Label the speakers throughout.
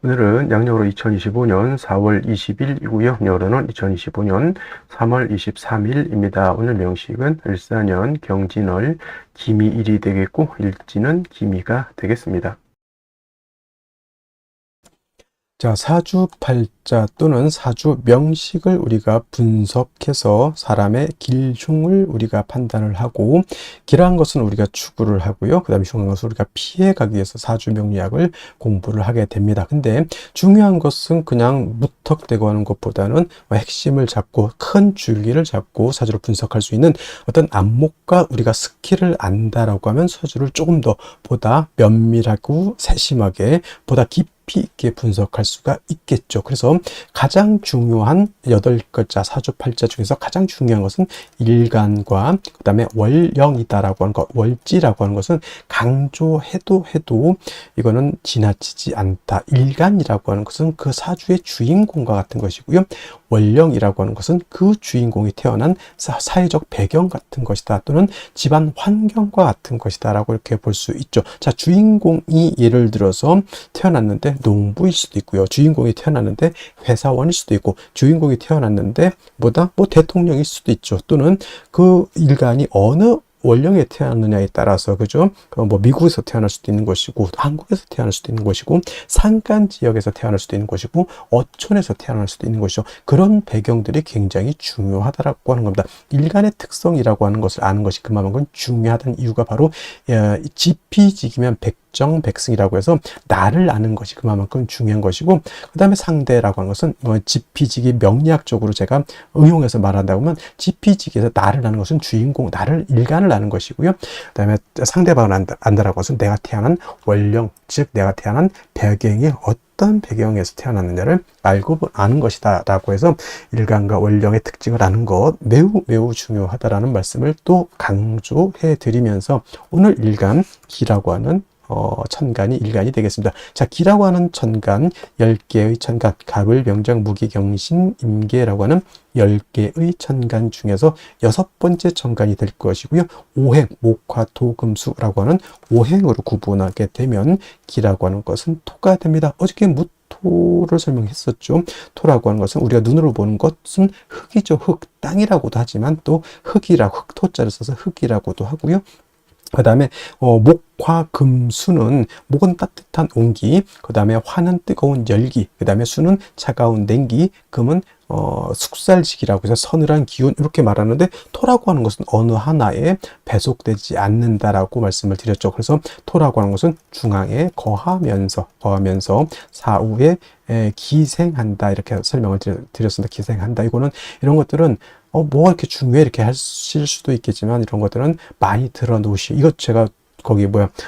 Speaker 1: 오늘은 양력으로 2025년 4월 20일이고요. 영어로는 2025년 3월 23일입니다. 오늘 명식은 을사년 경진월 기미일이 되겠고 일지는 기미가 되겠습니다. 자, 사주팔자 또는 사주 명식을 우리가 분석해서 사람의 길흉을 우리가 판단을 하고, 길한 것은 우리가 추구를 하고요. 그 다음에 흉한 것은 우리가 피해가기 위해서 사주 명리학을 공부를 하게 됩니다. 근데 중요한 것은 그냥 무턱대고 하는 것보다는 핵심을 잡고 큰 줄기를 잡고 사주를 분석할 수 있는 어떤 안목과 우리가 스킬을 안다라고 하면 사주를 조금 더 보다 면밀하고 세심하게 보다 깊이 있게 분석할 수가 있겠죠. 그래서 가장 중요한 8글자 사주팔자 중에서 가장 중요한 것은 일간과 그 다음에 월령이다라고 하는 것, 월지라고 하는 것은 강조해도 이거는 지나치지 않다. 일간이라고 하는 것은 그 사주의 주인공과 같은 것이고요. 월령이라고 하는 것은 그 주인공이 태어난 사회적 배경 같은 것이다, 또는 집안 환경과 같은 것이다 라고 이렇게 볼 수 있죠. 자, 주인공이 예를 들어서 태어났는데 농부일 수도 있고요. 주인공이 태어났는데 회사원일 수도 있고, 주인공이 태어났는데 뭐 대통령일 수도 있죠. 또는 그 일간이 어느 원령에 태어났느냐에 따라서, 그죠? 뭐 미국에서 태어날 수도 있는 것이고, 한국에서 태어날 수도 있는 것이고, 산간 지역에서 태어날 수도 있는 것이고, 어촌에서 태어날 수도 있는 것이죠. 그런 배경들이 굉장히 중요하다라고 하는 겁니다. 일간의 특성이라고 하는 것을 아는 것이 그만큼 중요하다는 이유가 바로 지피지기면 백정백승이라고 해서 나를 아는 것이 그만큼 중요한 것이고, 그 다음에 상대라고 하는 것은 지피지기 명리학적으로 제가 응용해서 말한다고 하면, 지피지기에서 나를 아는 것은 주인공, 나를 일간을 아는 것이고요. 그 다음에 상대방을 안다라고 해서 내가 태어난 원령, 즉 내가 태어난 배경이 어떤 배경에서 태어났느냐를 알고 아는 것이다 라고 해서 일간과 원령의 특징을 아는 것 매우 중요하다라는 말씀을 또 강조해 드리면서, 오늘 일간 기라고 하는 천간이 일간이 되겠습니다. 자, 기라고 하는 천간, 10개의 천간, 갑을, 병정, 무기, 경신, 임계라고 하는 10개의 천간 중에서 6번째 천간이 될 것이고요. 오행, 목화, 토, 금, 수라고 하는 오행으로 구분하게 되면 기라고 하는 것은 토가 됩니다. 어저께 토를 설명했었죠. 토라고 하는 것은 우리가 눈으로 보는 것은 흙이죠. 흙, 땅이라고도 하지만 또 흙이라고, 흙토자를 써서 흙이라고도 하고요. 그 다음에 목화 금수는, 목은 따뜻한 온기, 그 다음에 화는 뜨거운 열기, 그 다음에 수는 차가운 냉기, 금은 숙살지기라고 해서 서늘한 기운, 이렇게 말하는데, 토라고 하는 것은 어느 하나에 배속되지 않는다라고 말씀을 드렸죠. 그래서 토라고 하는 것은 중앙에 거하면서 사후에 기생한다, 이렇게 설명을 드렸습니다. 기생한다. 이거는 이런 것들은 뭐가 이렇게 중요해 이렇게 하실 수도 있겠지만, 이런 것들은 많이 들어놓으시, 이것 제가 거기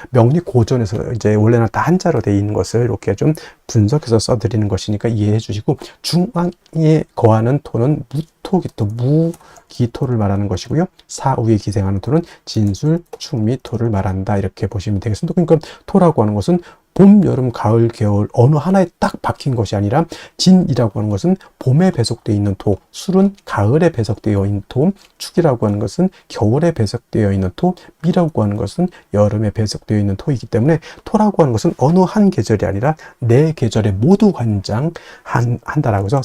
Speaker 1: 명리 고전에서 이제 원래는 다 한자로 되어 있는 것을 이렇게 좀 분석해서 써드리는 것이니까 이해해 주시고, 중앙에 거하는 토는 무토기토, 무기토를 말하는 것이고요. 사후에 기생하는 토는 진술, 충미토를 말한다, 이렇게 보시면 되겠습니다. 그러니까 토라고 하는 것은 봄, 여름, 가을, 겨울 어느 하나에 딱 박힌 것이 아니라, 진이라고 하는 것은 봄에 배속되어 있는 토, 술은 가을에 배속되어 있는 토, 축이라고 하는 것은 겨울에 배속되어 있는 토, 미라고 하는 것은 여름에 배속되어 있는 토이기 때문에, 토라고 하는 것은 어느 한 계절이 아니라 네 계절에 모두 관장한다라고 해서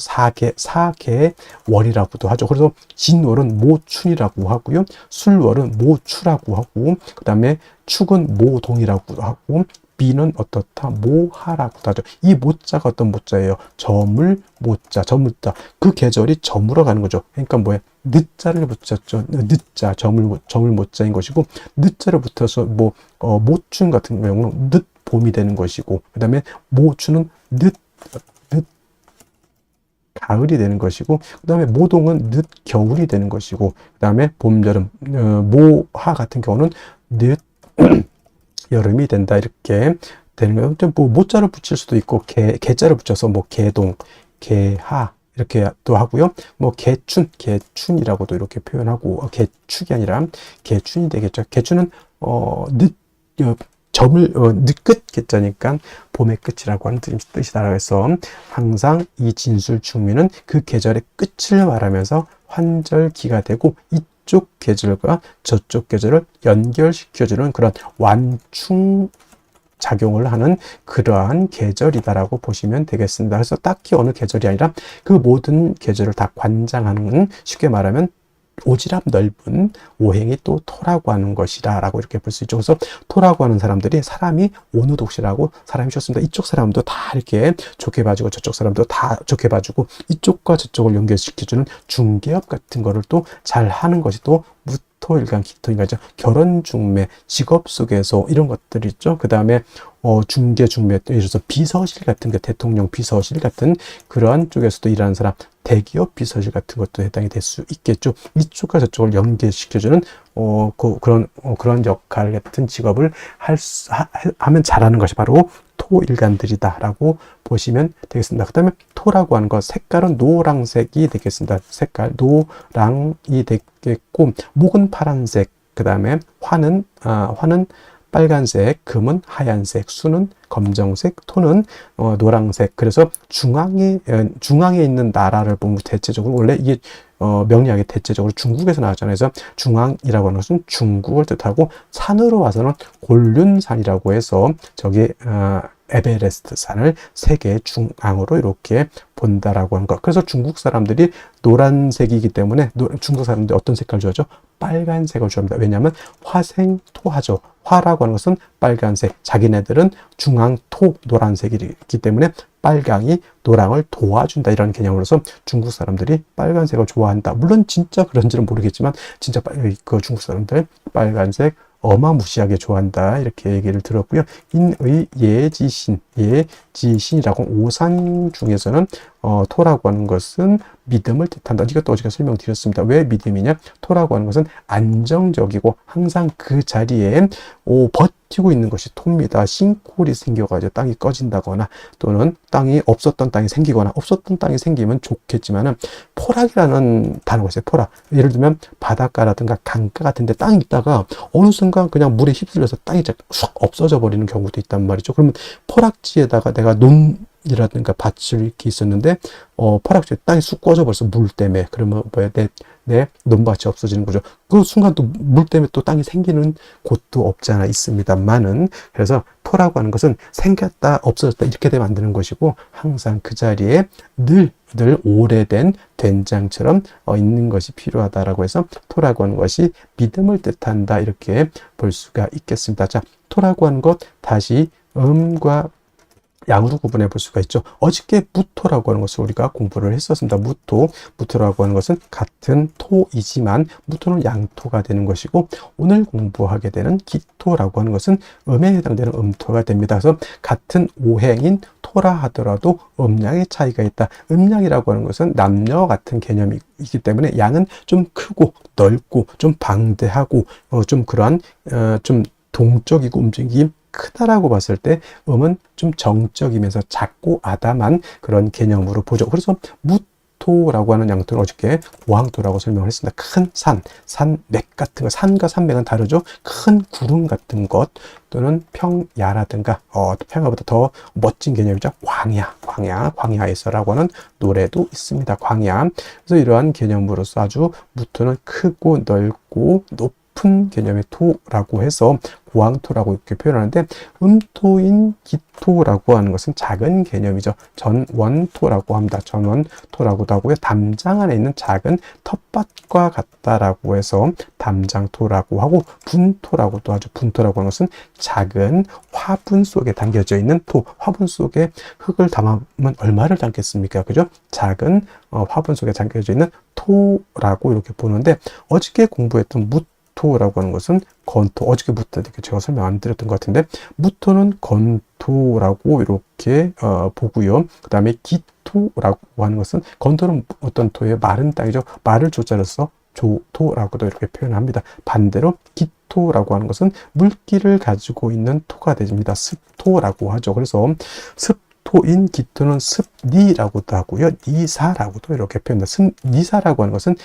Speaker 1: 사계월이라고도 하죠. 그래서 진월은 모춘이라고 하고요. 술월은 모추라고 하고, 그 다음에 축은 모동이라고 하고, 비는 어떻다? 모하라고도 하죠. 이 모자가 어떤 모자예요? 저물 모자, 저물자. 그 계절이 저물어 가는 거죠. 그러니까 뭐예요? 늦자를 붙였죠. 늦자, 저물 모자인 것이고, 늦자를 붙여서 모춘 같은 경우는 늦 봄이 되는 것이고, 그 다음에 모추는 늦 가을이 되는 것이고, 그 다음에 모동은 늦 겨울이 되는 것이고, 그 다음에 봄, 여름, 모하 같은 경우는 늦 여름이 된다, 이렇게 되는 거예요. 뭐 모자를 붙일 수도 있고, 개자를 붙여서 개동, 개하 이렇게 또 하고요. 개춘이라고도 이렇게 표현하고, 개축이 아니라 개춘이 되겠죠. 개춘은 늦끝 개자니까 봄의 끝이라고 하는 뜻이다. 해서 항상 이 진술 충미는 그 계절의 끝을 말하면서 환절기가 되고, 이쪽 계절과 저쪽 계절을 연결시켜주는 그런 완충 작용을 하는 그러한 계절이다라고 보시면 되겠습니다. 그래서 딱히 어느 계절이 아니라 그 모든 계절을 다 관장하는, 쉽게 말하면 오지랖 넓은 오행이 또 토라고 하는 것이다 라고 이렇게 볼 수 있죠. 그래서 토라고 하는 사람들이 사람이 오누독시라고 사람이 좋습니다. 이쪽 사람도 다 이렇게 좋게 봐주고 저쪽 사람도 다 좋게 봐주고 이쪽과 저쪽을 연결시켜주는 중개업 같은 거를 또 잘 하는 것이 또 무토일간 기토인간이죠. 결혼 중매, 직업 속에서 이런 것들이 있죠. 그 다음에 중개 중매, 예를 들어서 비서실 같은 게, 대통령 비서실 같은 그러한 쪽에서도 일하는 사람, 대기업 비서실 같은 것도 해당이 될 수 있겠죠. 이쪽과 저쪽을 연계시켜주는 그런 역할 같은 직업을 하면 잘하는 것이 바로 토일간들이다라고 보시면 되겠습니다. 그 다음에 토라고 하는 것, 색깔은 노란색이 되겠습니다. 색깔 노랑이 되겠고, 목은 파란색, 그 다음에 화는 빨간색, 금은 하얀색, 수는 검정색, 토는 노란색. 그래서 중앙에 있는 나라를 보면 대체적으로 원래 이게 명리학이 대체적으로 중국에서 나왔잖아요. 그래서 중앙이라고 하는 것은 중국을 뜻하고, 산으로 와서는 곤륜산이라고 해서 저기 에베레스트 산을 세계 중앙으로 이렇게 본다라고 하는 것. 그래서 중국 사람들이 노란색이기 때문에 중국 사람들이 어떤 색깔 좋아하죠? 빨간색을 좋아합니다. 왜냐하면 화생토하죠. 화라고 하는 것은 빨간색, 자기네들은 중앙토 노란색이기 때문에 빨강이 노랑을 도와준다, 이런 개념으로서 중국 사람들이 빨간색을 좋아한다. 물론 진짜 그런지는 모르겠지만 진짜 그 중국 사람들 빨간색 어마무시하게 좋아한다, 이렇게 얘기를 들었고요. 인의 예지신이라고, 오산 중에서는 토라고 하는 것은 믿음을 뜻한다. 이것도 어제가 설명드렸습니다. 왜 믿음이냐? 토라고 하는 것은 안정적이고 항상 그 자리에 버티고 있는 것이 토입니다. 싱크홀이 생겨가지고 땅이 꺼진다거나, 또는 없었던 땅이 생기거나, 없었던 땅이 생기면 좋겠지만은, 포락이라는 단어가 있어요. 포락. 예를 들면 바닷가라든가 강가 같은 데 땅이 있다가 어느 순간 그냥 물에 휩쓸려서 땅이 쑥 없어져 버리는 경우도 있단 말이죠. 그러면 포락지에다가 내가 논이라든가 밭을 이렇게 있었는데 포락지에 땅이 쑥 꺼져 버려서 물 때문에, 그러면 뭐야, 내 논밭이 없어지는 거죠. 그 순간 또 물 때문에 또 땅이 생기는 곳도 없지 않아 있습니다만은, 그래서 토라고 하는 것은 생겼다 없어졌다 이렇게 되면 안 되는 것이고, 항상 그 자리에 늘 오래된 된장처럼 있는 것이 필요하다라고 해서 토라고 하는 것이 믿음을 뜻한다, 이렇게 볼 수가 있겠습니다. 자, 토라고 하는 것 다시 음과 양으로 구분해 볼 수가 있죠. 어저께 무토라고 하는 것을 우리가 공부를 했었습니다. 무토라고 하는 것은 같은 토이지만 무토는 양토가 되는 것이고, 오늘 공부하게 되는 기토라고 하는 것은 음에 해당되는 음토가 됩니다. 그래서 같은 오행인 토라 하더라도 음양의 차이가 있다. 음양이라고 하는 것은 남녀 같은 개념이기 때문에 양은 좀 크고 넓고 좀 방대하고 좀 그러한 좀 동적이고 움직임이 크다라고 봤을 때, 음은 좀 정적이면서 작고 아담한 그런 개념으로 보죠. 그래서 무토라고 하는 양토는 어저께 고항토라고 설명을 했습니다. 큰 산맥 같은 거, 산과 산맥은 다르죠. 큰 구름 같은 것, 또는 평야라든가 평야보다 더 멋진 개념이죠. 광야에서라고 하는 노래도 있습니다. 광야. 그래서 이러한 개념으로서 아주 무토는 크고 넓고 높은 개념의 토라고 해서 고항토라고 이렇게 표현하는데, 음토인 기토라고 하는 것은 작은 개념이죠. 전원토라고 합니다. 전원토라고도 하고요. 담장 안에 있는 작은 텃밭과 같다라고 해서 담장토라고 하고, 분토라고도 하죠. 분토라고 하는 것은 작은 화분 속에 담겨져 있는 토. 화분 속에 흙을 담으면 얼마를 담겠습니까? 그죠? 작은 화분 속에 담겨져 있는 토라고 이렇게 보는데, 어저께 공부했던 무토라고 하는 것은 건토, 어저께부터 이렇게 제가 설명 안 드렸던 것 같은데, 무토는 건토라고 이렇게 보고요. 그 다음에 기토라고 하는 것은, 건토는 어떤 토예요? 마른 땅이죠. 말을 조자로 써 조토라고도 이렇게 표현합니다. 반대로 기토라고 하는 것은 물기를 가지고 있는 토가 됩니다. 습토라고 하죠. 그래서 습토인 기토는 습니라고도 하고요. 니사라고도 이렇게 표현합니다. 니사라고 하는 것은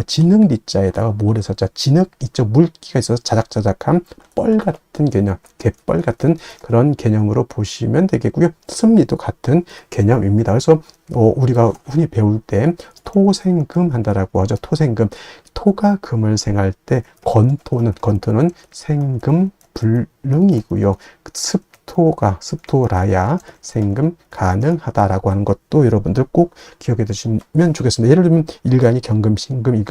Speaker 1: 진흙 니자에다가 모래사자, 진흙 있죠. 물기가 있어서 자작자작한 뻘 같은 개념, 갯벌 같은 그런 개념으로 보시면 되겠고요. 습니도 같은 개념입니다. 그래서 우리가 흔히 배울 때 토생금 한다라고 하죠. 토생금. 토가 금을 생할 때 건토는 생금 불능이고요. 습토라야 생금 가능하다라고 하는 것도 여러분들 꼭 기억해 두시면 좋겠습니다. 예를 들면 일간이 경금, 신금,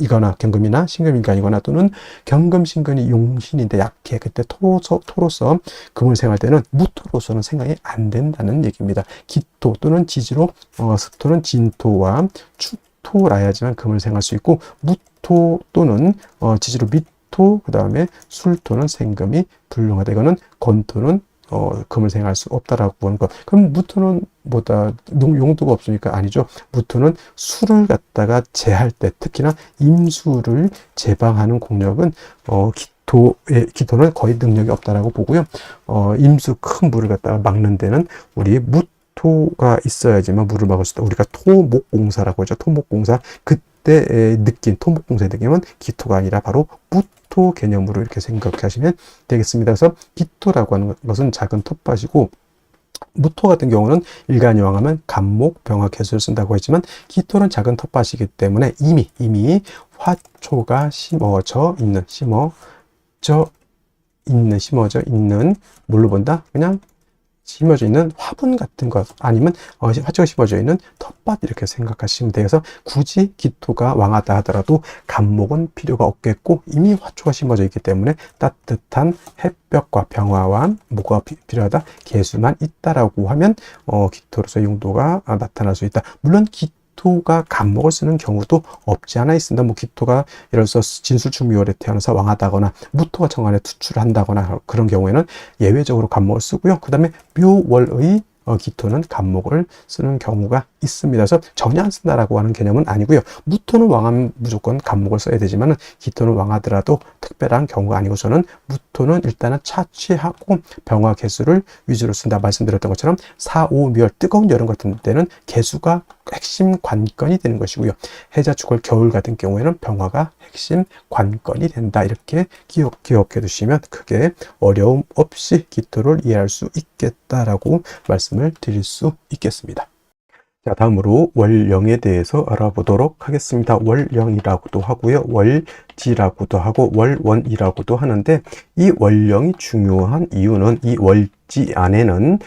Speaker 1: 이거나 경금이나 신금일간이거나 또는 경금, 신금이 용신인데 약해. 그때 토로서 금을 생할 때는 무토로서는 생각이 안 된다는 얘기입니다. 기토 또는 지지로 습토는 진토와 축토라야지만 금을 생할 수 있고 무토 또는 지지로 미토 그 다음에 술토는 생금이 불능하다. 이거는 건토는 금을 생할 수 없다라고 하는 것. 그럼 무토는 뭐다 용도가 없으니까 아니죠. 무토는 술을 갖다가 제할 때 특히나 임수를 제방하는 공력은 기토는 거의 능력이 없다라고 보고요. 임수 큰 물을 갖다가 막는 데는 우리 무토가 있어야지만 물을 막을 수 있다. 우리가 토목공사라고 하죠. 토목공사 그때 느낀 토목공사의 느낌은 기토가 아니라 바로 무토 개념으로 이렇게 생각하시면 되겠습니다. 그래서 기토라고 하는 것은 작은 텃밭이고 무토 같은 경우는 일간이 왕하면 간목, 병화, 개수를 쓴다고 했지만 기토는 작은 텃밭이기 때문에 이미 화초가 심어져 있는 뭘로 본다? 그냥 심어져 있는 화분 같은 것 아니면 화초가 심어져 있는 텃밭 이렇게 생각하시면 돼요. 그래서 굳이 기토가 왕하다 하더라도 간목은 필요가 없겠고 이미 화초가 심어져 있기 때문에 따뜻한 햇볕과 병화와 뭐가 필요하다? 개수만 있다라고 하면 기토로서 용도가 나타날 수 있다. 물론 기토가 간목을 쓰는 경우도 없지 않아 있습니다. 기토가 예를 들어서 진술충묘월에 태어나서 왕하다거나 무토가 정관에 투출을 한다거나 그런 경우에는 예외적으로 간목을 쓰고요. 그 다음에 묘월의 기토는 간목을 쓰는 경우가 있습니다. 그래서 전혀 안 쓴다라고 하는 개념은 아니고요. 무토는 왕하면 무조건 간목을 써야 되지만 기토는 왕하더라도 특별한 경우가 아니고 저는 무토는 일단은 차취하고 병화 개수를 위주로 쓴다 말씀드렸던 것처럼 4, 5, 묘월 뜨거운 여름 같은 때는 개수가 핵심 관건이 되는 것이고요. 해자, 축월, 겨울 같은 경우에는 병화가 핵심 관건이 된다. 이렇게 기억해 두시면 크게 어려움 없이 기토를 이해할 수 있겠다라고 말씀을 드릴 수 있겠습니다. 자, 다음으로 월령에 대해서 알아보도록 하겠습니다. 월령이라고도 하고요. 월지라고도 하고 월원이라고도 하는데 이 월령이 중요한 이유는 이 월지 안에는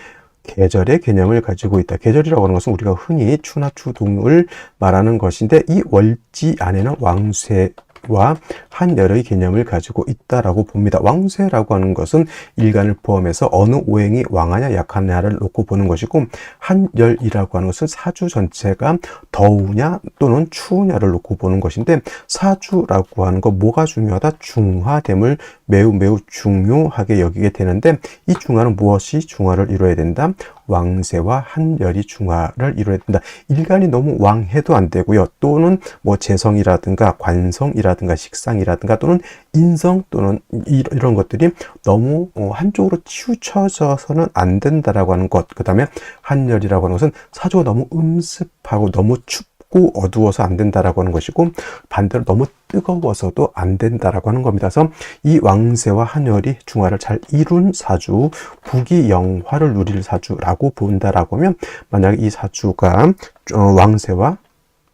Speaker 1: 계절의 개념을 가지고 있다. 계절이라고 하는 것은 우리가 흔히 추나 추동을 말하는 것인데 이 월지 안에는 왕쇠와 한열의 개념을 가지고 있다라고 봅니다. 왕쇠라고 하는 것은 일간을 포함해서 어느 오행이 왕하냐 약하냐를 놓고 보는 것이고 한열이라고 하는 것은 사주 전체가 더우냐 또는 추우냐를 놓고 보는 것인데 사주라고 하는 것 뭐가 중요하다? 중화됨을 매우 중요하게 여기게 되는데 이 중화는 무엇이 중화를 이루어야 된다? 왕세와 한열이 중화를 이루어야 된다. 일간이 너무 왕해도 안 되고요. 또는 재성이라든가 관성이라든가 식상이라든가 또는 인성 또는 이런 것들이 너무 한쪽으로 치우쳐져서는 안 된다라고 하는 것. 그 다음에 한열이라고 하는 것은 사주가 너무 음습하고 너무 춥고 어두워서 안 된다라고 하는 것이고 반대로 너무 뜨거워서도 안 된다라고 하는 겁니다. 그래서 이 왕세와 한열이 중화를 잘 이룬 사주, 부귀영화를 누릴 사주라고 본다라고 하면 만약에 이 사주가 왕세와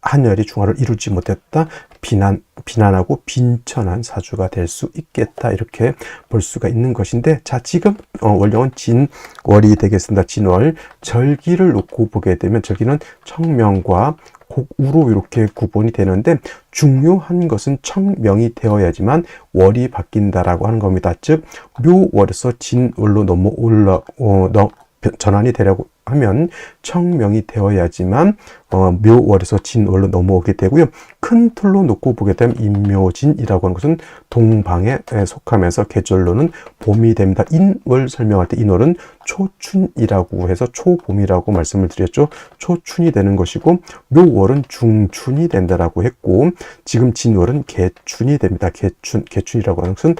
Speaker 1: 한열이 중화를 이루지 못했다, 비난하고 빈천한 사주가 될 수 있겠다, 이렇게 볼 수가 있는 것인데, 자, 지금 월령은 진월이 되겠습니다. 진월, 절기를 놓고 보게 되면 절기는 청명과 곡우로 이렇게 구분이 되는데 중요한 것은 청명이 되어야지만 월이 바뀐다라고 하는 겁니다. 즉 묘월에서 진월로 전환이 되려고 하면 청명이 되어야지만 묘월에서 진월로 넘어오게 되고요. 큰 틀로 놓고 보게 되면 인묘진이라고 하는 것은 동방에 속하면서 계절로는 봄이 됩니다. 인월 설명할 때 인월은 초춘이라고 해서 초봄이라고 말씀을 드렸죠. 초춘이 되는 것이고 묘월은 중춘이 된다라고 했고 지금 진월은 개춘이 됩니다. 개춘이라고 하는 것은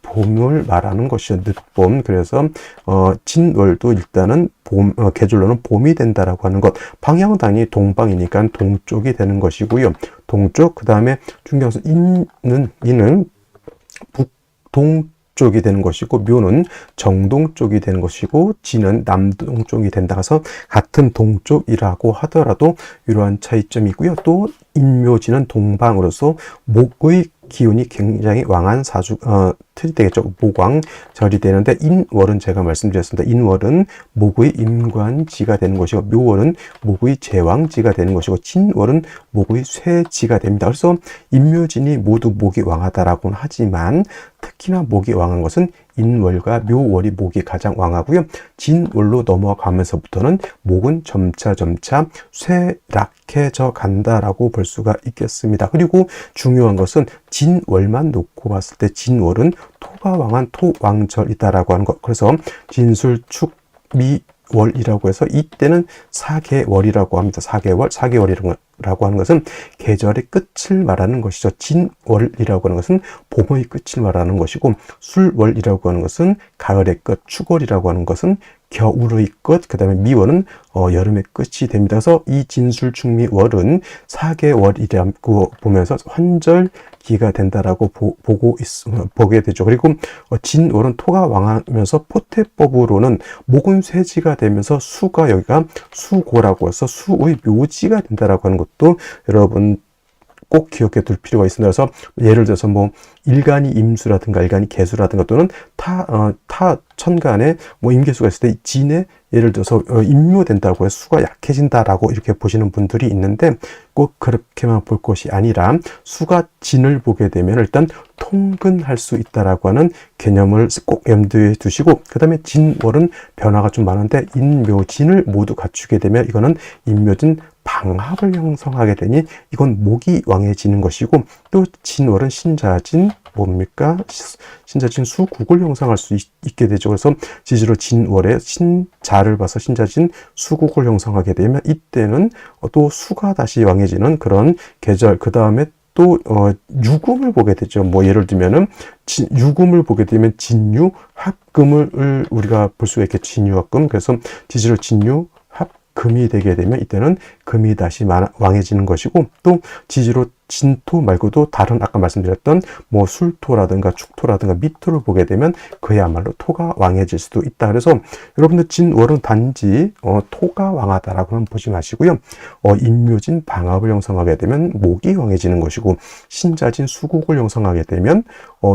Speaker 1: 봄을 말하는 것이죠. 늦봄. 그래서 진월도 일단은 계절로는 봄이 된다라고 하는 것. 방향은 당연히 동방이니까 동쪽이 되는 것이고요. 동쪽. 그 다음에 중경선 인은 북동쪽이 되는 것이고 묘는 정동쪽이 되는 것이고 진은 남동쪽이 된다 해서 같은 동쪽이라고 하더라도 이러한 차이점이 있고요. 또 인묘진은 동방으로서 목의 기운이 굉장히 왕한 틀이 되겠죠. 목왕절이 되는데, 인월은 제가 말씀드렸습니다. 인월은 목의 임관지가 되는 것이고, 묘월은 목의 제왕지가 되는 것이고, 진월은 목의 쇠지가 됩니다. 그래서 인묘진이 모두 목이 왕하다라고는 하지만, 특히나 목이 왕한 것은 인월과 묘월이 목이 가장 왕하고요. 진월로 넘어가면서부터는 목은 점차 쇠락해져 간다라고 볼 수가 있겠습니다. 그리고 중요한 것은 진월만 놓고 봤을 때 진월은 토가 왕한 토왕절이다라고 하는 것. 그래서 진술축미월이라고 해서 이때는 사계월이라고 합니다. 사계월이라고 하는 것은 계절의 끝을 말하는 것이죠. 진월이라고 하는 것은 봄의 끝을 말하는 것이고, 술월이라고 하는 것은 가을의 끝, 축월이라고 하는 것은 겨울의 끝, 그 다음에 미월은 여름의 끝이 됩니다. 그래서 이 진술축미월은 사계월이라고 보면서 환절기가 된다라고 보게 되죠. 그리고 진월은 토가 왕하면서 포태법으로는 목은 쇠지가 되면서 수가 여기가 수고라고 해서 수의 묘지가 된다라고 하는 것도 여러분 꼭 기억해 둘 필요가 있습니다. 그래서 예를 들어서 뭐 일간이 임수라든가 일간이 개수라든가 또는 타 천간에 뭐 임계수가 있을 때 진에 예를 들어서 임묘된다고 해서 수가 약해진다라고 이렇게 보시는 분들이 있는데, 꼭 그렇게만 볼 것이 아니라 수가 진을 보게 되면 일단 통근할 수 있다라고 하는 개념을 꼭 염두에 두시고, 그 다음에 진월은 변화가 좀 많은데 인묘진을 모두 갖추게 되면 이거는 인묘진 방합을 형성하게 되니 이건 목이 왕해지는 것이고, 또 진월은 신자진 뭡니까? 신자진 수국을 형성할 수 있게 되죠. 그래서 지지로 진월에 신자를 봐서 신자진 수국을 형성하게 되면 이때는 또 수가 다시 왕해지는 그런 계절, 그 다음에 또 유금을 보게 되죠. 뭐 예를 들면은 유금을 보게 되면 진유 합금을 우리가 볼 수가 있겠죠. 진유 합금. 그래서 지지로 진유 금이 되게 되면 이때는 금이 다시 왕해지는 것이고, 또 지지로 진토 말고도 다른 아까 말씀드렸던 뭐 술토라든가 축토라든가 미토를 보게 되면 그야말로 토가 왕해질 수도 있다. 그래서 여러분들 진월은 단지 토가 왕하다라고는 보지 마시고요. 인묘진 방합을 형성하게 되면 목이 왕해지는 것이고, 신자진 수국을 형성하게 되면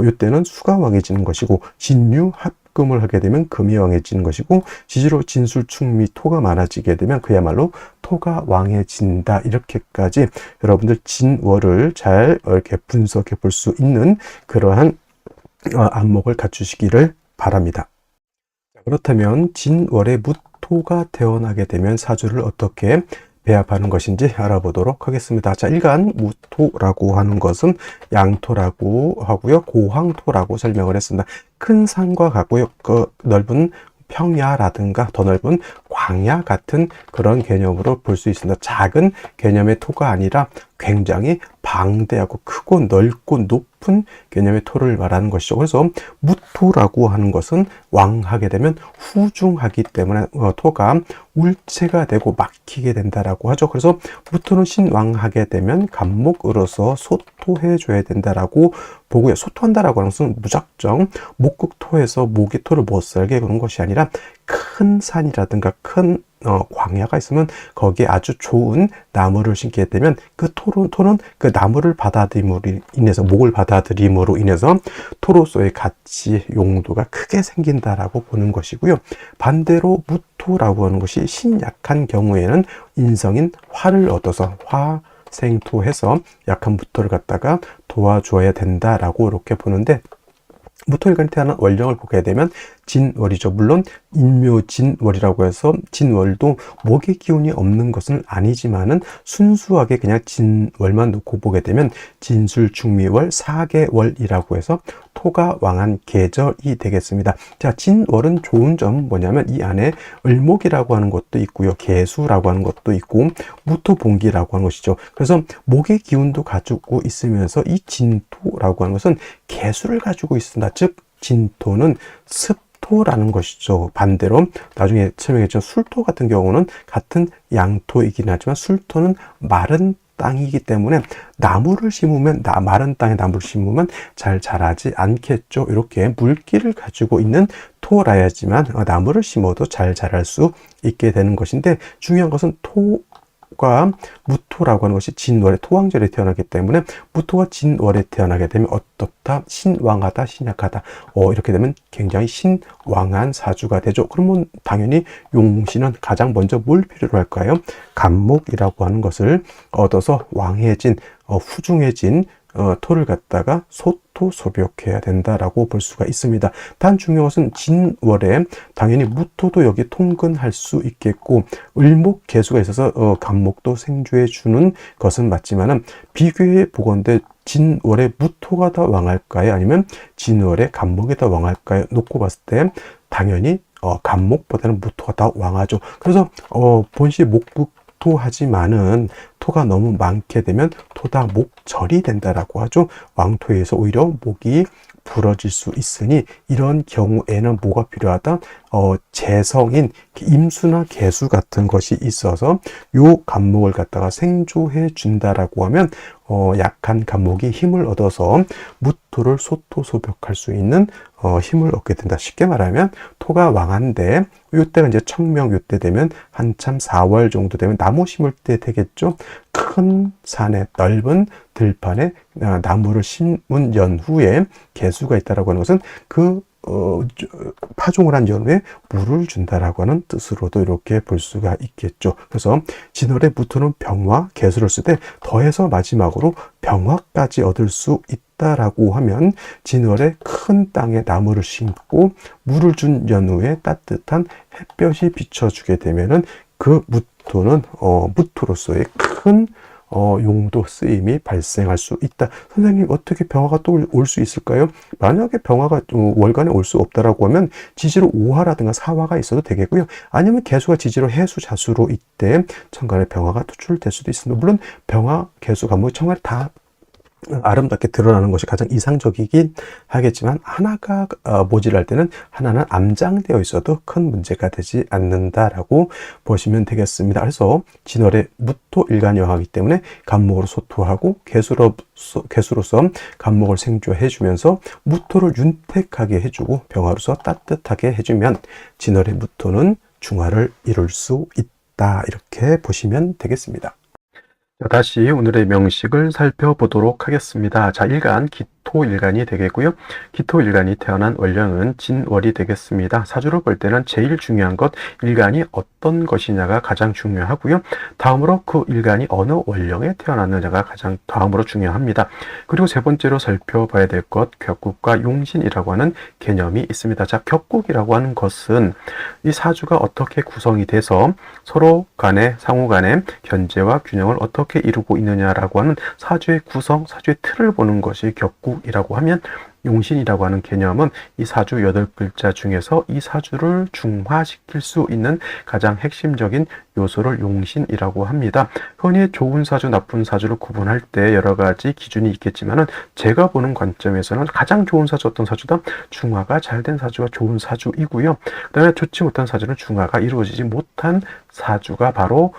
Speaker 1: 이때는 수가 왕해지는 것이고, 진유 합금을 하게 되면 금이 왕해지는 것이고, 지지로 진술축미 토가 많아지게 되면 그야말로 토가 왕해진다. 이렇게까지 여러분들 진월을 잘 이렇게 분석해 볼 수 있는 그러한 안목을 갖추시기를 바랍니다. 그렇다면 진월에 무토가 태어나게 되면 사주를 어떻게 배합하는 것인지 알아보도록 하겠습니다. 자, 일간 무토라고 하는 것은 양토라고 하고요. 고황토라고 설명을 했습니다. 큰 산과 같고요. 그 넓은 평야라든가 더 넓은 광야 같은 그런 개념으로 볼 수 있습니다. 작은 개념의 토가 아니라 굉장히 방대하고 크고 넓고 높은 개념의 토를 말하는 것이죠. 그래서 무토라고 하는 것은 왕하게 되면 후중하기 때문에 토가 울체가 되고 막히게 된다라고 하죠. 그래서 무토는 신왕하게 되면 간목으로서 소토해 줘야 된다라고 보고요. 소토한다라고 하는 것은 무작정 목극토에서 목이 토를 못 살게 그런 것이 아니라 큰 산이라든가 큰 광야가 있으면 거기에 아주 좋은 나무를 심게 되면 그 토는 그 나무를 받아들임으로 인해서 목을 받아들임으로 인해서 토로서의 가치 용도가 크게 생긴다라고 보는 것이고요. 반대로 무토라고 하는 것이 신약한 경우에는 인성인 화를 얻어서 화생토해서 약한 무토를 갖다가 도와줘야 된다라고 이렇게 보는데, 무토일간에 태어난 월령을 보게 되면 진월이죠. 물론 인묘진월이라고 해서 진월도 목의 기운이 없는 것은 아니지만은 순수하게 그냥 진월만 놓고 보게 되면 진술축미월 사계월이라고 해서 토가 왕한 계절이 되겠습니다. 자, 진월은 좋은 점 뭐냐면 이 안에 을목이라고 하는 것도 있고요. 계수라고 하는 것도 있고 무토봉기라고 하는 것이죠. 그래서 목의 기운도 가지고 있으면서 이 진토라고 하는 것은 계수를 가지고 있습니다. 즉 진토는 습토라는 것이죠. 반대로 나중에 설명했지만 술토 같은 경우는 같은 양토이긴 하지만 술토는 마른 땅이기 때문에 나무를 심으면 마른 땅에 나무를 심으면 잘 자라지 않겠죠. 이렇게 물기를 가지고 있는 토라야지만 나무를 심어도 잘 자랄 수 있게 되는 것인데, 중요한 것은 토가 무토라고 하는 것이 진월에 토왕절에 태어나기 때문에 무토가 진월에 태어나게 되면 어떻다? 신왕하다, 신약하다. 이렇게 되면 굉장히 신왕한 사주가 되죠. 그러면 당연히 용신은 가장 먼저 뭘 필요로 할까요? 간목이라고 하는 것을 얻어서 왕해진, 후중해진 토를 갖다가 소토소벽해야 된다라고 볼 수가 있습니다. 단 중요한 것은 진월에 당연히 무토도 여기 통근할 수 있겠고 을목 개수가 있어서 간목도 생주해 주는 것은 맞지만은 비교해 보건대 진월에 무토가 더 왕할까요? 아니면 진월에 간목이 더 왕할까요? 놓고 봤을 때 당연히 간목보다는 무토가 더 왕하죠. 그래서 본시 목토하지만은 토가 너무 많게 되면 토다 목절이 된다라고 하죠. 왕토에서 오히려 목이 부러질 수 있으니 이런 경우에는 뭐가 필요하다? 재성인 임수나 개수 같은 것이 있어서 요 간목을 갖다가 생조해 준다라고 하면 약한 간목이 힘을 얻어서 무토를 소토소벽할 수 있는 힘을 얻게 된다. 쉽게 말하면 토가 왕한데 요때가 이제 청명 요때 되면 한참 4월 정도 되면 나무 심을 때 되겠죠. 큰 산에 넓은 들판에 나무를 심은 연후에 개수가 있다라고 하는 것은 파종을 한 연후에 물을 준다라고 하는 뜻으로도 이렇게 볼 수가 있겠죠. 그래서 진월에 무토는 병화, 개수를 쓸 때 더해서 마지막으로 병화까지 얻을 수 있다라고 하면 진월에 큰 땅에 나무를 심고 물을 준 연후에 따뜻한 햇볕이 비춰주게 되면은 그 무토는 무토로서의 큰 용도 쓰임이 발생할 수 있다. 선생님 어떻게 병화가 또 올 수 있을까요? 만약에 병화가 월간에 올 수 없다라고 하면 지지로 오화라든가 사화가 있어도 되겠고요. 아니면 개수가 지지로 해수 자수로 이때 천간에 병화가 투출될 수도 있습니다. 물론 병화, 개수, 간목, 천간에 다 아름답게 드러나는 것이 가장 이상적이긴 하겠지만 하나가 모질할 때는 하나는 암장되어 있어도 큰 문제가 되지 않는다라고 보시면 되겠습니다. 그래서 진월에 무토 일간이 왕하기 때문에 간목으로 소토하고 개수로서 간목을 생조해 주면서 무토를 윤택하게 해주고 병화로서 따뜻하게 해주면 진월의 무토는 중화를 이룰 수 있다. 이렇게 보시면 되겠습니다. 다시 오늘의 명식을 살펴보도록 하겠습니다. 자, 일간, 기토일간이 되겠고요. 기토일간이 태어난 월령은 진월이 되겠습니다. 사주를 볼 때는 제일 중요한 것, 일간이 어떤 것이냐가 가장 중요하고요. 다음으로 그 일간이 어느 월령에 태어났느냐가 가장 다음으로 중요합니다. 그리고 세 번째로 살펴봐야 될 것, 격국과 용신이라고 하는 개념이 있습니다. 자, 격국이라고 하는 것은 이 사주가 어떻게 구성이 돼서 서로 간에, 상호 간에 견제와 균형을 어떻게 이루고 있느냐라고 하는 사주의 구성, 사주의 틀을 보는 것이 격국이라고 하면, 용신이라고 하는 개념은 이 사주 8글자 중에서 이 사주를 중화시킬 수 있는 가장 핵심적인 요소를 용신이라고 합니다. 흔히 좋은 사주, 나쁜 사주를 구분할 때 여러 가지 기준이 있겠지만은 제가 보는 관점에서는 가장 좋은 사주 어떤 사주다? 중화가 잘 된 사주가 좋은 사주이고요. 그 다음에 좋지 못한 사주는 중화가 이루어지지 못한 사주가 바로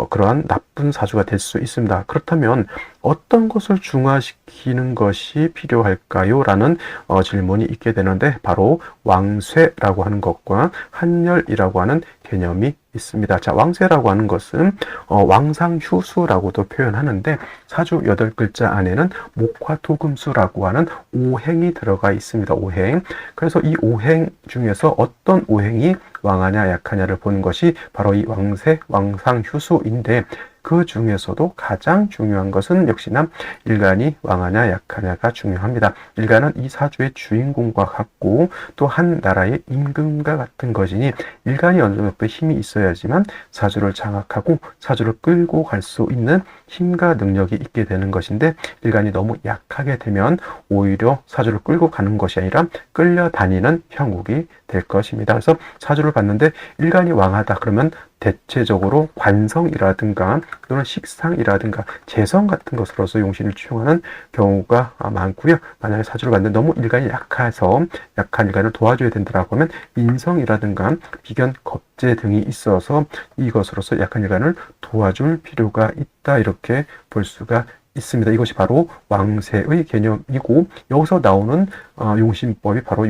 Speaker 1: 그러한 나쁜 사주가 될 수 있습니다. 그렇다면 어떤 것을 중화시키는 것이 필요할까요? 라는 질문이 있게 되는데 바로 왕쇠라고 하는 것과 한열이라고 하는 개념이 있습니다. 자, 왕쇠라고 하는 것은 왕상휴수라고도 표현하는데 사주 8글자 안에는 목화토금수라고 하는 오행이 들어가 있습니다. 오행. 그래서 이 오행 중에서 어떤 오행이 왕하냐 약하냐를 보는 것이 바로 이 왕쇠, 왕상휴수인데 그 중에서도 가장 중요한 것은 역시나 일간이 왕하냐 약하냐가 중요합니다. 일간은 이 사주의 주인공과 같고 또 한 나라의 임금과 같은 것이니 일간이 어느 정도 힘이 있어야지만 사주를 장악하고 사주를 끌고 갈 수 있는 힘과 능력이 있게 되는 것인데 일간이 너무 약하게 되면 오히려 사주를 끌고 가는 것이 아니라 끌려다니는 형국이 될 것입니다. 그래서 사주를 봤는데 일간이 왕하다 그러면 대체적으로 관성이라든가 또는 식상이라든가 재성 같은 것으로서 용신을 취용하는 경우가 많고요. 만약에 사주를 봤는데 너무 일간이 약해서 약한 일간을 도와줘야 된다고 하면 인성이라든가 비견, 겁재 등이 있어서 이것으로서 약한 일간을 도와줄 필요가 있다. 이렇게 볼 수가 있습니다. 이것이 바로 왕세의 개념이고 여기서 나오는 용신법이 바로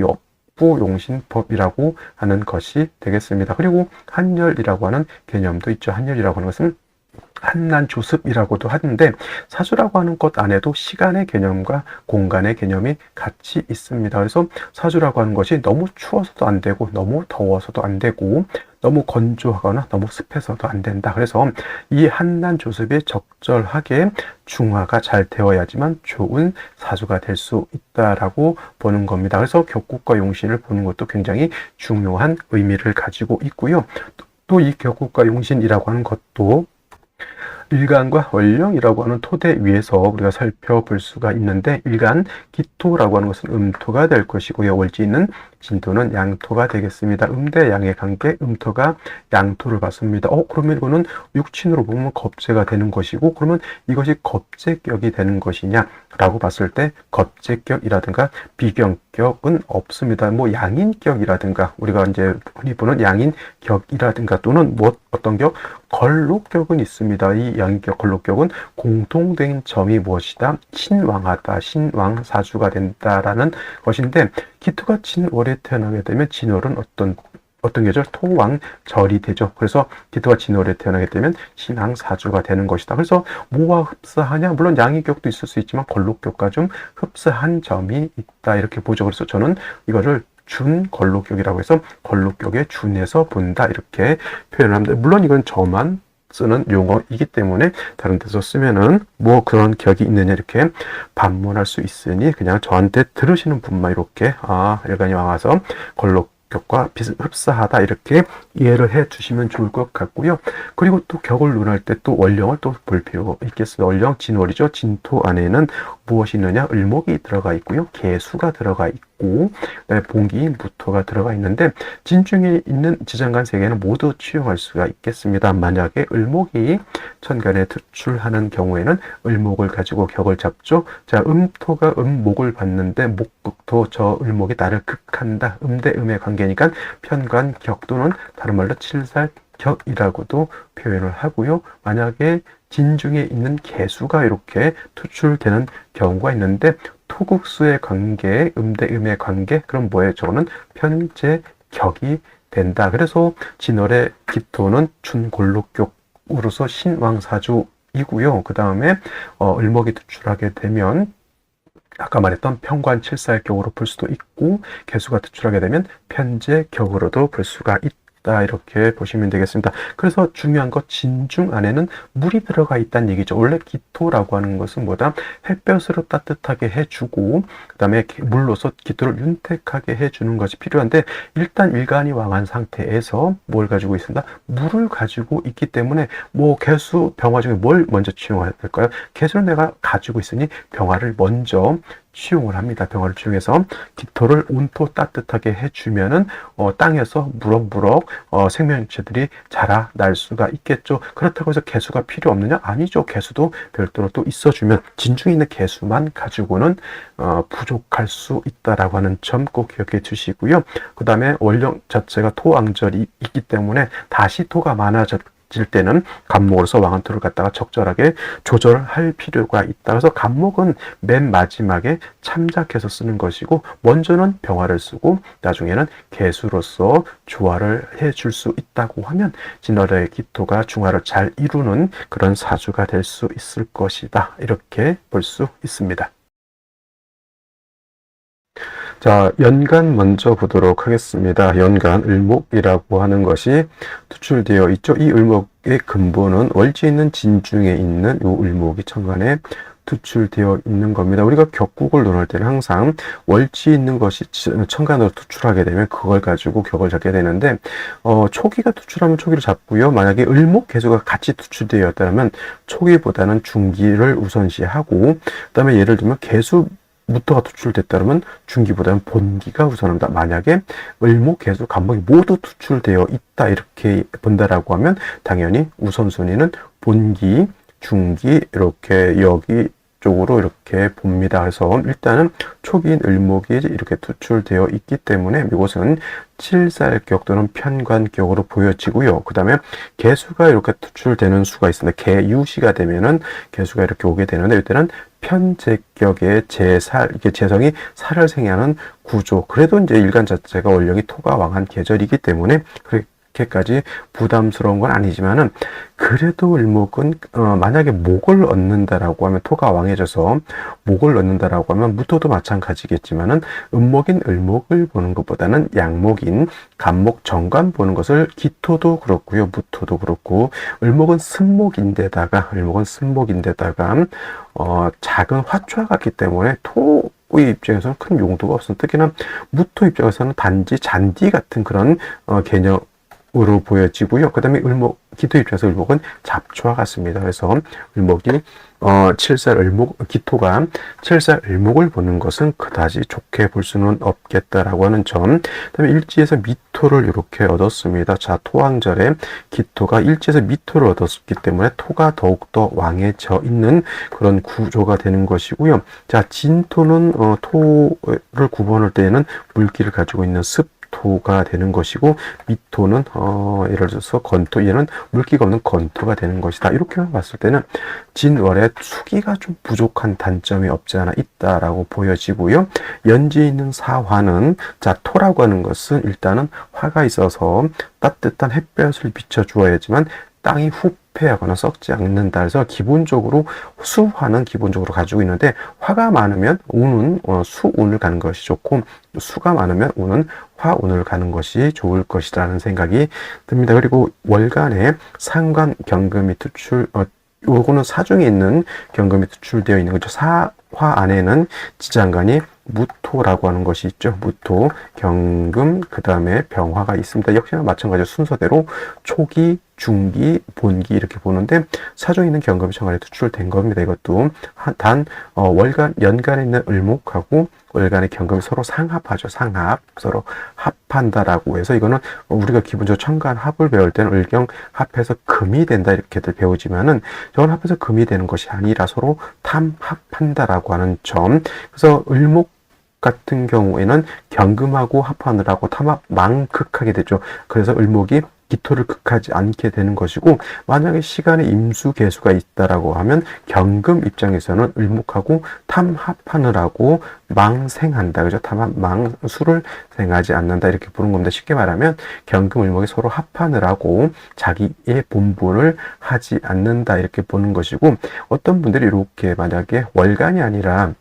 Speaker 1: 용신법이라고 하는 것이 되겠습니다. 그리고 한열이라고 하는 개념도 있죠. 한열이라고 하는 것은 한난 조습이라고도 하는데 사주라고 하는 것 안에도 시간의 개념과 공간의 개념이 같이 있습니다. 그래서 사주라고 하는 것이 너무 추워서도 안 되고 너무 더워서도 안 되고 너무 건조하거나 너무 습해서도 안 된다. 그래서 이 한난 조습이 적절하게 중화가 잘 되어야지만 좋은 사주가 될 수 있다라고 보는 겁니다. 그래서 격국과 용신을 보는 것도 굉장히 중요한 의미를 가지고 있고요. 또 이 격국과 용신이라고 하는 것도 일간과 원령이라고 하는 토대 위에서 우리가 살펴볼 수가 있는데, 일간 기토라고 하는 것은 음토가 될 것이고요. 월지는 진토는 양토가 되겠습니다. 음대 양의 관계, 음토가 양토를 받습니다. 그러면 이거는 육친으로 보면 겁재가 되는 것이고, 그러면 이것이 겁재격이 되는 것이냐 라고 봤을 때 겁재격이라든가 비경격은 없습니다. 뭐 양인격이라든가 우리가 이제 흔히 보는 양인격이라든가 또는 뭐 어떤 격, 걸록격은 있습니다. 이 양인격, 걸록격은 공통된 점이 무엇이다? 신왕하다, 신왕사주가 된다라는 것인데, 기토가 진월에 태어나게 되면 진월은 어떤 계절? 토왕절이 되죠. 그래서 기토가 진월에 태어나게 되면 신왕사주가 되는 것이다. 그래서 뭐와 흡사하냐? 물론 양의격도 있을 수 있지만 걸록격과 좀 흡사한 점이 있다, 이렇게 보죠. 그래서 저는 이거를 준걸록격이라고 해서 걸록격에 준해서 본다, 이렇게 표현합니다. 물론 이건 저만 쓰는 용어이기 때문에 다른 데서 쓰면은 뭐 그런 격이 있느냐 이렇게 반문할 수 있으니 그냥 저한테 들으시는 분만 이렇게 일간이 와서 걸록격과 흡사하다 이렇게 이해를 해 주시면 좋을 것 같고요. 그리고 또 격을 논할 때 또 원령을 또 볼 필요가 있겠습니다. 원령 진월이죠. 진토 안에는 무엇이 있느냐? 을목이 들어가 있고요. 개수가 들어가 있고, 그다음에 봉기, 무토가 들어가 있는데 진중에 있는 지장간 세 개는 모두 취용할 수가 있겠습니다. 만약에 을목이 천간에 투출하는 경우에는 을목을 가지고 격을 잡죠. 자, 음토가 음목을 받는데 목극토, 저 을목이 나를 극한다. 음대 음의 관계니까 편관 격 또는 다른 말로 칠살 격이라고도 표현을 하고요. 만약에 진중에 있는 개수가 이렇게 투출되는 경우가 있는데 토국수의 관계, 음대음의 관계, 그럼 뭐예요? 저거는 편제격이 된다. 그래서 진월의 기토는 준골록격으로서 신왕사주이고요. 그 다음에 을목이 투출하게 되면 아까 말했던 편관칠살격으로 볼 수도 있고, 개수가 투출하게 되면 편제격으로도 볼 수가 있다. 이렇게 보시면 되겠습니다. 그래서 중요한 것, 진중 안에는 물이 들어가 있다는 얘기죠. 원래 기토라고 하는 것은 뭐다? 햇볕으로 따뜻하게 해주고 그 다음에 물로서 기토를 윤택하게 해주는 것이 필요한데, 일단 일간이 왕한 상태에서 뭘 가지고 있습니다? 물을 가지고 있기 때문에 뭐 개수, 병화 중에 뭘 먼저 취용해야 될까요? 개수를 내가 가지고 있으니 병화를 먼저 취용을 합니다. 병화를 취용해서 기토를 온토 따뜻하게 해주면은 땅에서 무럭무럭 생명체들이 자라날 수가 있겠죠. 그렇다고 해서 개수가 필요 없느냐? 아니죠. 개수도 별도로 또 있어주면 진중에 있는 개수만 가지고는 부족할 수 있다라고 하는 점 꼭 기억해 주시고요. 그 다음에 원령 자체가 토왕절이 있기 때문에 다시 토가 많아질 때는 간목으로서 왕한토를 갖다가 적절하게 조절할 필요가 있다. 그래서 간목은 맨 마지막에 참작해서 쓰는 것이고, 먼저는 병화를 쓰고 나중에는 개수로서 조화를 해줄 수 있다고 하면 진월의 기토가 중화를 잘 이루는 그런 사주가 될 수 있을 것이다. 이렇게 볼 수 있습니다. 자, 연간 먼저 보도록 하겠습니다. 연간 을목이라고 하는 것이 투출되어 있죠. 이 을목의 근본은 월지에 있는 진중에 있는 이 을목이 천간에 투출되어 있는 겁니다. 우리가 격국을 논할 때는 항상 월지에 있는 것이 천간으로 투출하게 되면 그걸 가지고 격을 잡게 되는데, 초기가 투출하면 초기를 잡고요. 만약에 을목 개수가 같이 투출되어 있다면 초기보다는 중기를 우선시하고, 그 다음에 예를 들면 개수 무토가 투출됐다면 중기보다는 본기가 우선합니다. 만약에 을목, 개수, 간목이 모두 투출되어 있다 이렇게 본다라고 하면 당연히 우선순위는 본기, 중기 이렇게 여기 쪽으로 이렇게 봅니다. 그래서 일단은 초기인 을목이 이렇게 투출되어 있기 때문에 이것은 칠살격 또는 편관격으로 보여지고요. 그 다음에 개수가 이렇게 투출되는 수가 있습니다. 개유시가 되면은 개수가 이렇게 오게 되는데, 이때는 편제격의 이게 재성이 살을 생하는 구조. 그래도 이제 일간 자체가 원령이 토가 왕한 계절이기 때문에 그렇게까지 부담스러운 건 아니지만은 그래도 을목은 만약에 목을 얻는다라고 하면 토가 왕해져서 목을 얻는다라고 하면 무토도 마찬가지겠지만은 음목인 을목을 보는 것보다는 양목인 간목 정관 보는 것을 기토도 그렇고요, 무토도 그렇고 을목은 쓴목인데다가 작은 화초와 같기 때문에 토의 입장에서는 큰 용도가 없습니다. 특히나 무토 입장에서는 단지 잔디 같은 그런 개념으로 보여지고요. 그 다음에 기토 입장에서 을목은 잡초와 같습니다. 그래서 을목이 기토가 칠살 을목을 보는 것은 그다지 좋게 볼 수는 없겠다라고 하는 점. 그다음에 일지에서 미토를 이렇게 얻었습니다. 자, 토왕절에 기토가 일지에서 미토를 얻었기 때문에 토가 더욱더 왕해져 있는 그런 구조가 되는 것이고요. 자, 진토는 토를 구분할 때에는 물기를 가지고 있는 토가 되는 것이고, 미토는 예를 들어서 건토, 얘는 물기가 없는 건토가 되는 것이다. 이렇게만 봤을 때는 진월에 수기가 좀 부족한 단점이 없지 않아 있다라고 보여지고요. 연지에 있는 사화는, 자, 토라고 하는 것은 일단은 화가 있어서 따뜻한 햇볕을 비춰 주어야지만 땅이 후패하거나 썩지 않는다. 그래서 기본적으로 수화는 기본적으로 가지고 있는데, 화가 많으면 운은 수운을 가는 것이 좋고, 수가 많으면 운은 화운을 가는 것이 좋을 것이라는 생각이 듭니다. 그리고 월간에 상관 경금이 요거는 사중에 있는 경금이 투출되어 있는 거죠. 사화 안에는 지장간이 무토라고 하는 것이 있죠. 무토, 경금, 그 다음에 병화가 있습니다. 역시나 마찬가지로 순서대로 초기, 중기, 본기 이렇게 보는데 사중에 있는 경금이 정관에 투출된 겁니다. 이것도 연간에 있는 을목하고 월간의 경금이 서로 상합하죠. 서로 합한다라고 해서 이거는 우리가 기본적으로 천간합을 배울 때는 을경 합해서 금이 된다 이렇게들 배우지만은 저건 합해서 금이 되는 것이 아니라 서로 탐합한다라고 하는 점. 그래서 을목 같은 경우에는 경금하고 합하느라고 망극하게 되죠. 그래서 을목이 기토를 극하지 않게 되는 것이고, 만약에 시간에 임수개수가 있다라고 하면 경금 입장에서는 을목하고 탐합하느라고 망생한다. 그죠? 수를 생하지 않는다. 이렇게 보는 겁니다. 쉽게 말하면 경금, 을목이 서로 합하느라고 자기의 본분을 하지 않는다. 이렇게 보는 것이고, 어떤 분들이 이렇게 만약에 월간이 아니라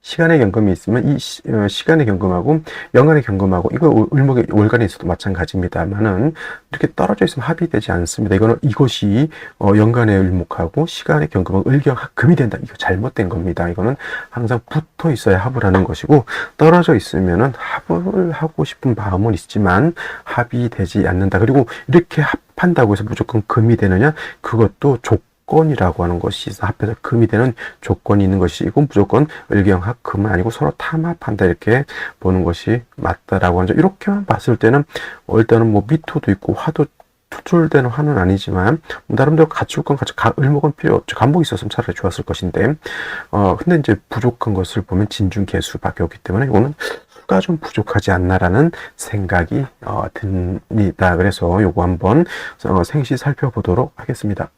Speaker 1: 시간의 경금이 있으면 이 시간의 경금하고 연간의 경금하고 이거 을목의 월간에 있어도 마찬가지입니다만은 이렇게 떨어져 있으면 합이 되지 않습니다. 이것이 연간의 을목하고 시간의 경금은 을경합금이 된다. 이거 잘못된 겁니다. 이거는 항상 붙어 있어야 합을 하는 것이고, 떨어져 있으면은 합을 하고 싶은 마음은 있지만 합이 되지 않는다. 그리고 이렇게 합한다고 해서 무조건 금이 되느냐? 그것도 조건이라고 하는 것이 있어. 합해서 금이 되는 조건이 있는 것이, 이건 무조건 을경합 금은 아니고 서로 탐합한다 이렇게 보는 것이 맞다라고 하는 점. 이렇게만 봤을 때는 일단은 뭐 미토도 있고 화도 투출되는 화는 아니지만 나름대로 갖출 건 을목은 필요 없죠. 간목이 있었으면 차라리 좋았을 것인데 근데 이제 부족한 것을 보면 진중개수밖에 없기 때문에 이거는 수가 좀 부족하지 않나라는 생각이 듭니다. 그래서 요거 한번 생시 살펴보도록 하겠습니다.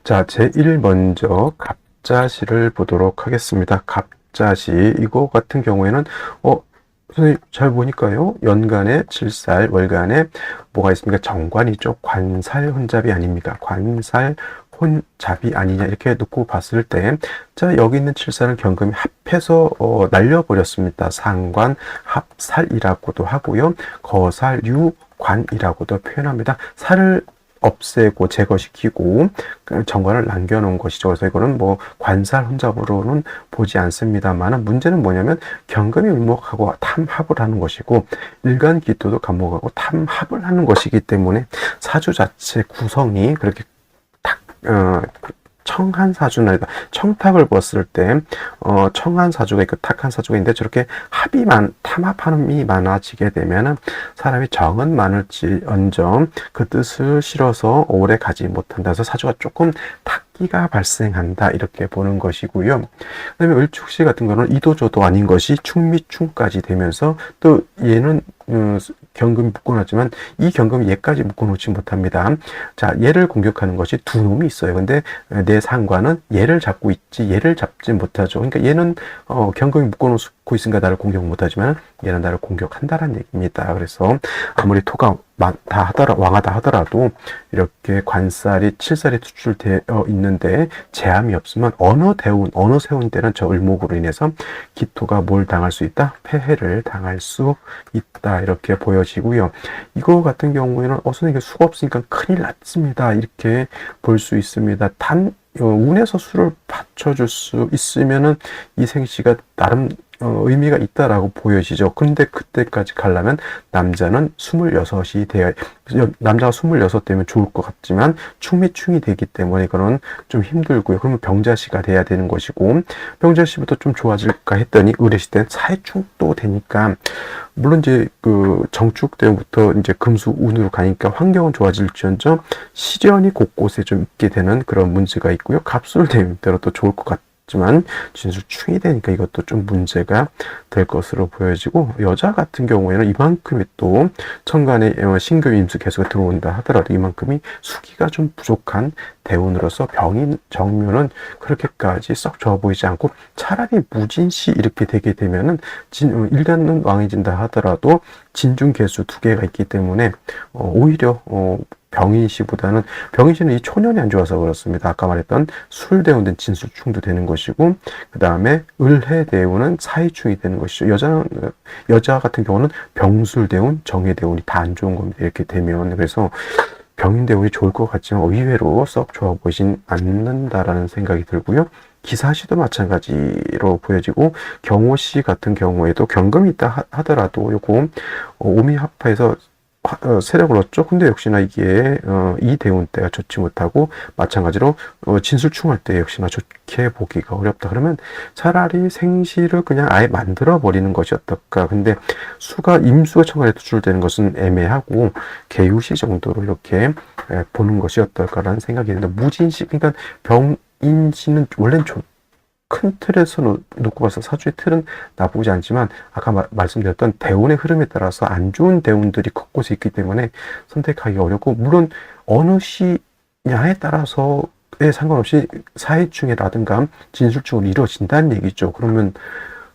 Speaker 1: 자, 제1 먼저 갑자시를 보도록 하겠습니다. 갑자시, 이거 같은 경우에는 선생님 잘 보니까요, 연간에 칠살, 월간에 뭐가 있습니까? 정관이죠. 관살 혼잡이 아닙니까? 관살 혼잡이 아니냐 이렇게 놓고 봤을 때, 자, 여기 있는 칠살은 경금이 합해서 날려버렸습니다. 상관 합살이라고도 하고요, 거살 유관이라고도 표현합니다. 살을 없애고 제거시키고 정관을 남겨놓은 것이죠. 그래서 이거는 뭐 관살 혼잡으로는 보지 않습니다만, 문제는 뭐냐면 경금이 을목하고 탐합을 하는 것이고 일간기토도 간목하고 탐합을 하는 것이기 때문에 사주 자체 구성이 그렇게 청한 사주나 청탁을 봤을 때 청한 사주가 있고 탁한 사주가 있는데, 저렇게 탐합함이 많아지게 되면은 사람이 정은 많을지언정 그 뜻을 실어서 오래 가지 못한다. 그래서 사주가 조금 탁기가 발생한다 이렇게 보는 것이고요. 그다음에 을축시 같은 거는 이도저도 아닌 것이 충미충까지 되면서, 또 얘는 경금이 묶어놨지만 이 경금이 얘까지 묶어놓지 못합니다. 자, 얘를 공격하는 것이 두 놈이 있어요. 근데 내 상관은 얘를 잡고 있지 얘를 잡지 못하죠. 그러니까 얘는 경금이 묶어놓고 있으니까 나를 공격 못하지만 얘는 나를 공격한다는 얘기입니다. 그래서 아무리 토가 왕하다 하더라도 이렇게 관살이 7살이 투출되어 있는데 제함이 없으면 어느 세운 때는 저 을목으로 인해서 기토가 뭘 당할 수 있다? 폐해를 당할 수 있다. 이렇게 보여지고요. 이거 같은 경우에는 선생님 수가 없으니까 큰일 났습니다. 이렇게 볼 수 있습니다. 운에서 수를 받쳐줄 수 있으면은 이 생시가 나름 의미가 있다라고 보여지죠. 근데 그때까지 가려면 남자가 26 되면 좋을 것 같지만 충이 되기 때문에 이거는 좀 힘들고요. 그러면 병자시가 돼야 되는 것이고, 병자시부터 좀 좋아질까 했더니 의뢰시 때는 사해충도 되니까, 물론 이제 그 정축 때부터 이제 금수 운으로 가니까 환경은 좋아질지언정 시련이 곳곳에 좀 있게 되는 그런 문제가 있고요. 갑술 되는 대로 또 좋을 것 같지만 진술충이 되니까 이것도 좀 문제가 될 것으로 보여지고, 여자 같은 경우에는 이만큼이 또 천간에 신금 임수 개수가 들어온다 하더라도 이만큼이 수기가 좀 부족한 대운으로서 병인 정묘는 그렇게까지 썩 좋아 보이지 않고, 차라리 무진시 이렇게 되게 되면은 일간은 왕해진다 하더라도 진중 개수 2개가 있기 때문에 오히려 병인시보다는, 병인시는 이 초년이 안 좋아서 그렇습니다. 아까 말했던 술대운된 진술충도 되는 것이고, 그 다음에 을해대운은 사이충이 되는 것이죠. 여자 같은 경우는 병술대운, 정해대운이 다 안 좋은 겁니다. 이렇게 되면. 그래서 병인대운이 좋을 것 같지만 의외로 썩 좋아 보이진 않는다라는 생각이 들고요. 기사시도 마찬가지로 보여지고, 경호시 같은 경우에도 경금이 있다 하더라도 요거 오미합파에서 세력을 얻죠. 근데 역시나 이게 이 대운 때가 좋지 못하고, 마찬가지로 진술충할 때 역시나 좋게 보기가 어렵다. 그러면 차라리 생시를 그냥 아예 만들어 버리는 것이 어떨까. 근데 임수가 천간에 투출되는 것은 애매하고 개유시 정도로 이렇게 보는 것이 어떨까라는 생각이 드는데, 무진시, 그러니까 병인시는 원래는 큰 틀에서 놓고 봐서 사주의 틀은 나쁘지 않지만, 아까 말씀드렸던 대운의 흐름에 따라서 안 좋은 대운들이 곳곳에 있기 때문에 선택하기 어렵고, 물론 어느 시냐에 따라서에 상관없이 사해충이라든가 진술충으로 이루어진다는 얘기죠. 그러면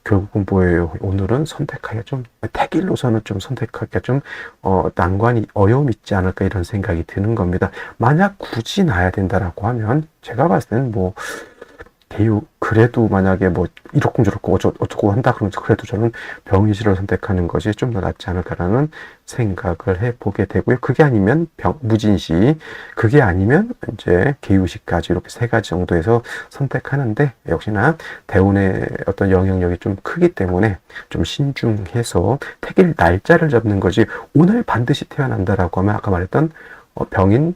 Speaker 1: 결국은 뭐예요? 오늘은 선택하기가 좀, 택일로서는 좀 선택하기가 좀 난관이 어려움이 있지 않을까, 이런 생각이 드는 겁니다. 만약 굳이 나야 된다라고 하면 제가 봤을 때는 그래도 만약에 이렇고 어쩌고 한다 그러면 그래도 저는 병인시를 선택하는 것이 좀 더 낫지 않을까라는 생각을 해보게 되고요. 그게 아니면 무진시, 그게 아니면 이제 개유시까지 이렇게 3가지 정도에서 선택하는데, 역시나 대운의 어떤 영향력이 좀 크기 때문에 좀 신중해서 택일 날짜를 잡는 거지, 오늘 반드시 태어난다라고 하면 아까 말했던 병인,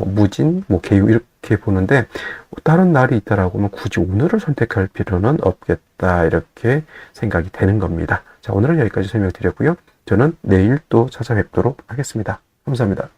Speaker 1: 무진, 개유 이렇게 보는데, 다른 날이 있다라고 하면 굳이 오늘을 선택할 필요는 없겠다, 이렇게 생각이 되는 겁니다. 자, 오늘은 여기까지 설명드렸고요. 저는 내일 또 찾아뵙도록 하겠습니다. 감사합니다.